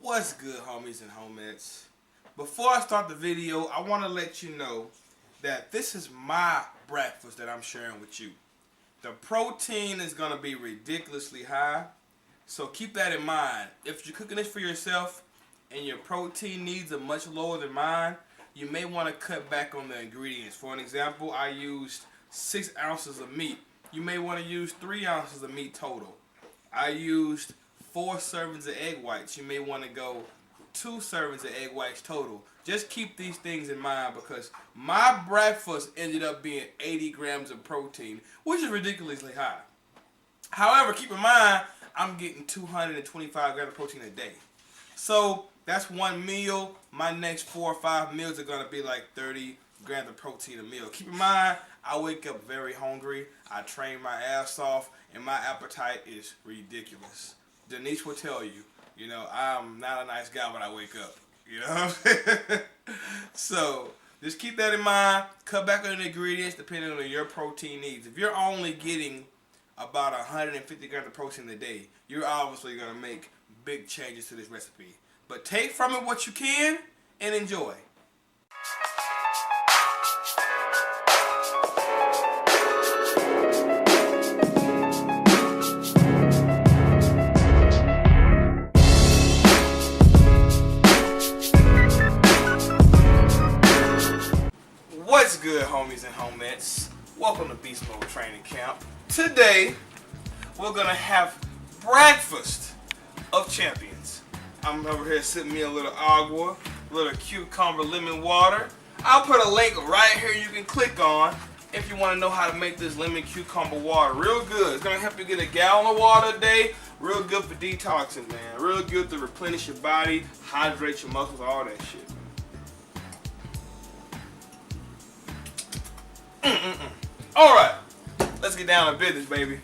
What's good, homies and homettes? Before I start the video, I want to let you know that this is my breakfast that I'm sharing with you. The protein is going to be ridiculously high, so keep that in mind. If you're cooking this for yourself and your protein needs are much lower than mine, you may want to cut back on the ingredients. For an example, I used 6 ounces of meat. You may want to use 3 ounces of meat total. I used 4 servings of egg whites. You may want to go 2 servings of egg whites total. Just keep these things in mind because my breakfast ended up being 80 grams of protein, which is ridiculously high. However, keep in mind, I'm getting 225 grams of protein a day. So that's one meal. My next 4 or 5 meals are going to be like 30 grams of protein a meal. Keep in mind, I wake up very hungry. I train my ass off, and my appetite is ridiculous. Denise will tell you, I'm not a nice guy when I wake up. You know what I'm saying? So just keep that in mind. Cut back on the ingredients depending on your protein needs. If you're only getting about 150 grams of protein a day, you're obviously going to make big changes to this recipe. But take from it what you can and enjoy. What's good, homies and homettes? Welcome to Beastmode Training Camp. Today, we're going to have breakfast of champions. I'm over here sipping me a little agua, a little cucumber lemon water. I'll put a link right here you can click on if you want to know how to make this lemon cucumber water. Real good. It's going to help you get a gallon of water a day. Real good for detoxing, man. Real good to replenish your body, hydrate your muscles, all that shit. Alright, let's get down to business, baby.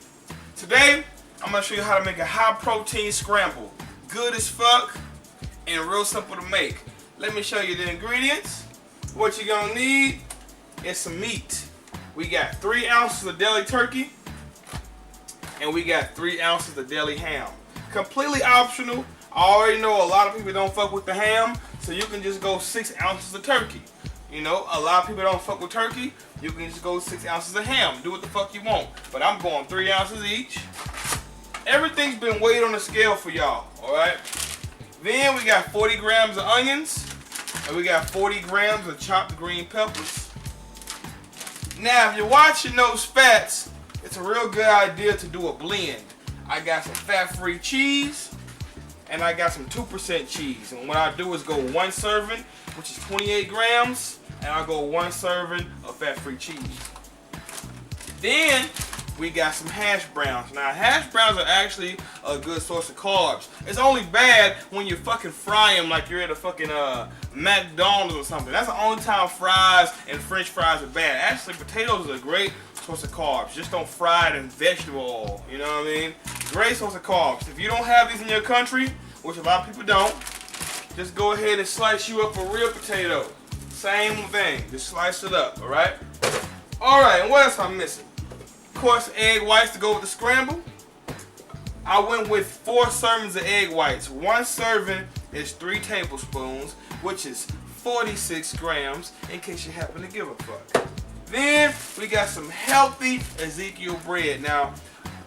Today, I'm going to show you how to make a high protein scramble. Good as fuck and real simple to make. Let me show you the ingredients. What you're going to need is some meat. We got 3 ounces of deli turkey and we got 3 ounces of deli ham. Completely optional. I already know a lot of people don't fuck with the ham, so you can just go 6 ounces of turkey. A lot of people don't fuck with turkey. You can just go 6 ounces of ham. Do what the fuck you want. But I'm going 3 ounces each. Everything's been weighed on the scale for y'all. Alright? Then we got 40 grams of onions. And we got 40 grams of chopped green peppers. Now, if you're watching those fats, it's a real good idea to do a blend. I got some fat-free cheese. And I got some 2% cheese. And what I do is go 1 serving, which is 28 grams. And I'll go 1 serving of fat-free cheese. Then we got some hash browns. Now hash browns are actually a good source of carbs. It's only bad when you fucking fry them like you're at a fucking McDonald's or something. That's the only time fries and French fries are bad. Actually, potatoes are a great source of carbs. Just don't fry it in vegetable oil. You know what I mean? Great source of carbs. If you don't have these in your country, which a lot of people don't, just go ahead and slice you up a real potato. Same thing, just slice it up, alright? Alright, and what else I'm missing? Of course, egg whites to go with the scramble. I went with 4 servings of egg whites. 1 serving is 3 tablespoons, which is 46 grams, in case you happen to give a fuck. Then, we got some healthy Ezekiel bread. Now,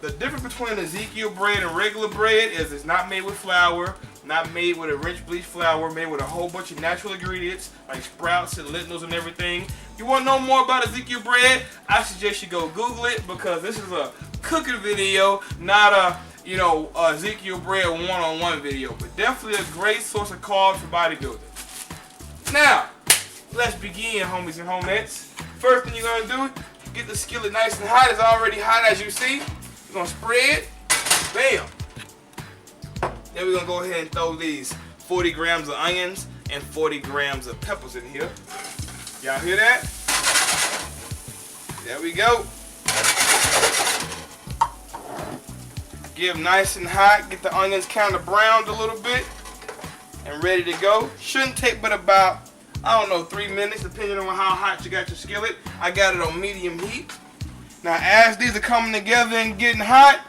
the difference between Ezekiel bread and regular bread is it's not made with flour, not made with a rich bleached flour, made with a whole bunch of natural ingredients like sprouts and lentils and everything. You want to know more about Ezekiel bread? I suggest you go Google it because this is a cooking video, not a Ezekiel bread one-on-one video, but definitely a great source of carbs for bodybuilding. Now, let's begin, homies and homettes. First thing you're gonna do, get the skillet nice and hot. It's already hot, as you see. You're gonna spread, bam. Then we're going to go ahead and throw these 40 grams of onions and 40 grams of peppers in here. Y'all hear that? There we go. Give nice and hot. Get the onions kind of browned a little bit. And ready to go. Shouldn't take but about, 3 minutes depending on how hot you got your skillet. I got it on medium heat. Now as these are coming together and getting hot,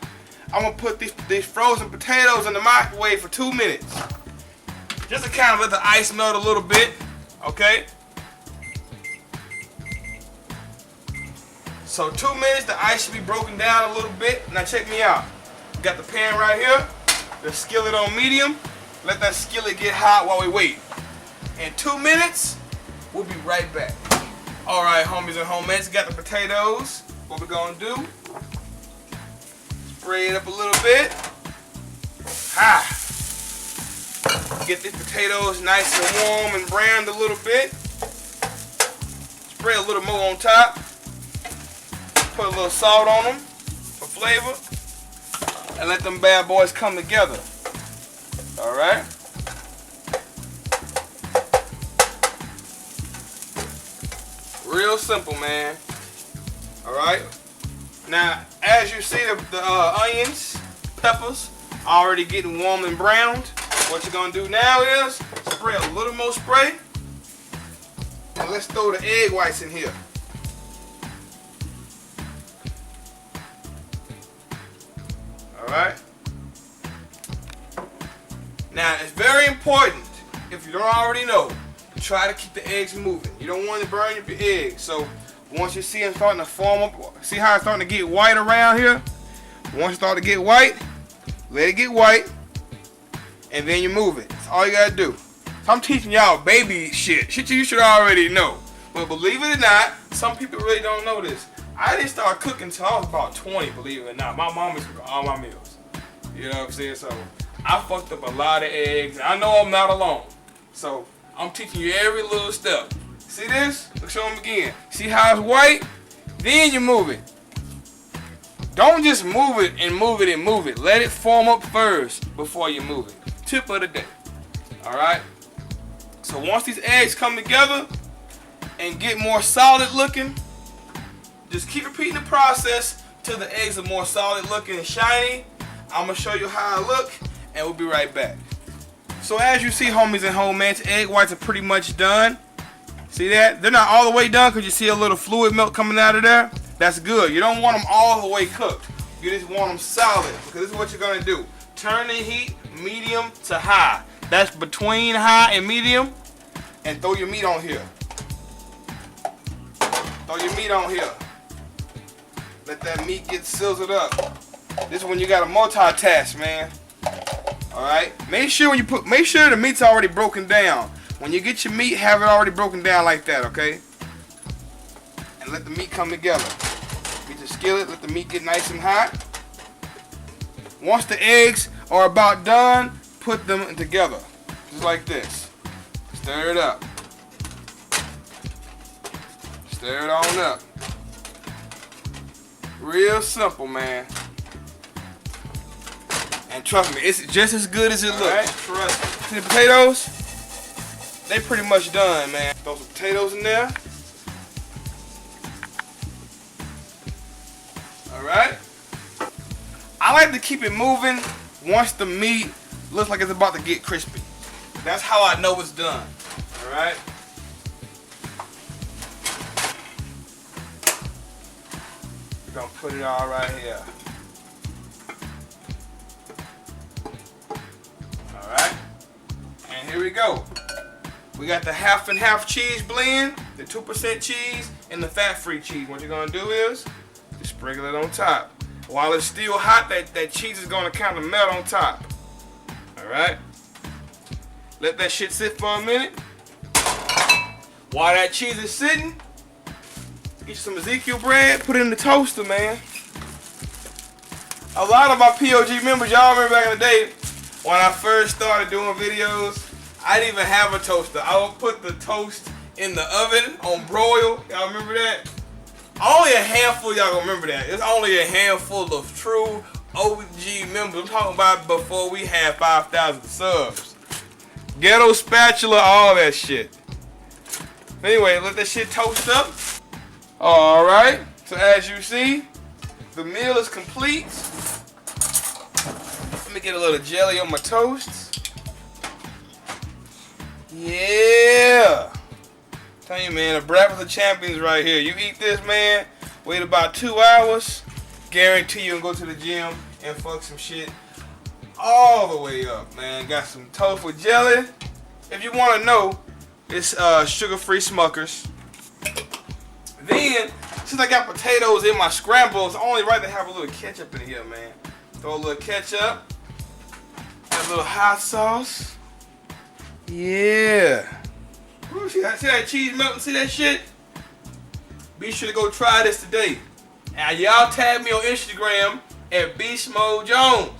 I'm going to put these frozen potatoes in the microwave for 2 minutes. Just to kind of let the ice melt a little bit, okay? So 2 minutes, the ice should be broken down a little bit. Now check me out. Got the pan right here, the skillet on medium. Let that skillet get hot while we wait. In 2 minutes, we'll be right back. All right, homies and homies, got the potatoes. What we're gonna do, spray it up a little bit. Get these potatoes nice and warm and browned a little bit. Spray a little more on top. Put a little salt on them for flavor. And let them bad boys come together. All right. Real simple, man. All right. Now, as you see, the onions, peppers, already getting warm and browned. What you're gonna do now is spray a little more spray, and let's throw the egg whites in here. All right. Now, it's very important, if you don't already know, to try to keep the eggs moving. You don't want to burn up your eggs. So once you see them starting to form up, see how it's starting to get white around here? Once it starts to get white, let it get white, and then you move it. That's all you gotta do. So I'm teaching y'all baby shit you should already know. But believe it or not, some people really don't know this. I didn't start cooking until I was about 20, believe it or not. My mom was cooking all my meals. You know what I'm saying? So I fucked up a lot of eggs. I know I'm not alone. So I'm teaching you every little step. See this? Let's show them again. See how it's white? Then you move it. Don't just move it and move it and move it. Let it form up first before you move it. Tip of the day. Alright? So once these eggs come together and get more solid looking, just keep repeating the process till the eggs are more solid looking and shiny. I'm going to show you how I look, and we'll be right back. So as you see, homies and homies, egg whites are pretty much done. See that? They're not all the way done because you see a little fluid milk coming out of there. That's good. You don't want them all the way cooked. You just want them solid, because this is what you're going to do. Turn the heat medium to high. That's between high and medium. And throw your meat on here. Throw your meat on here. Let that meat get sizzled up. This is when you gotta multitask, man. Alright? Make sure the meat's already broken down. When you get your meat, have it already broken down like that, okay? And let the meat come together. Get your skillet, let the meat get nice and hot. Once the eggs are about done, put them together. Just like this. Stir it up. Stir it on up. Real simple, man. And trust me, it's just as good as it looks. Right? Trust me. See the potatoes? They pretty much done, man. Throw some potatoes in there. Alright? I like to keep it moving once the meat looks like it's about to get crispy. That's how I know it's done. Alright? We're gonna put it all right here. Alright? And here we go. We got the half and half cheese blend, the 2% cheese, and the fat-free cheese. What you're gonna do is just sprinkle it on top. While it's still hot, that cheese is gonna kind of melt on top. Alright? Let that shit sit for a minute. While that cheese is sitting, get you some Ezekiel bread, put it in the toaster, man. A lot of my POG members, y'all remember back in the day when I first started doing videos, I didn't even have a toaster. I would put the toast in the oven on broil. Y'all remember that? Only a handful of y'all gonna remember that. It's only a handful of true OG members. I'm talking about before we had 5,000 subs. Ghetto spatula, all that shit. Anyway, let that shit toast up. Alright, so as you see, the meal is complete. Let me get a little jelly on my toast. Yeah. Tell you, man, a breakfast of champions right here. You eat this, man, wait about 2 hours, guarantee you can go to the gym and fuck some shit all the way up, man. Got some toast with jelly. if you want to know, it's sugar-free Smuckers. Then, since I got potatoes in my scramble, it's only right to have a little ketchup in here, man. Throw a little ketchup, and a little hot sauce. Yeah. Ooh, see that cheese melting? See that shit? Be sure to go try this today. And y'all tag me on Instagram at Beastmode Jones.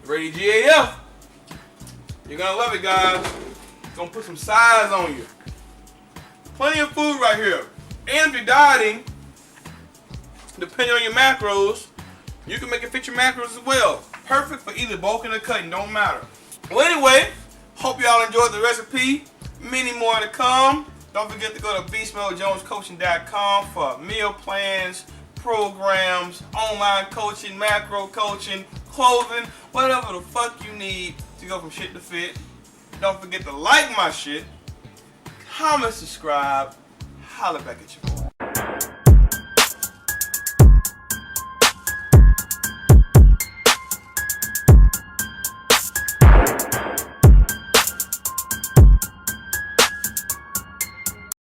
Ready, GAF? You're gonna love it, guys. It's gonna put some size on you. Plenty of food right here. And if you're dieting, depending on your macros, you can make it fit your macros as well. Perfect for either bulking or cutting, don't matter. Well, anyway, hope y'all enjoyed the recipe. Many more to come. Don't forget to go to BeastmodeJonesCoaching.com for meal plans, programs, online coaching, macro coaching, clothing, whatever the fuck you need to go from shit to fit. Don't forget to like my shit, comment, subscribe, holla back at your boy.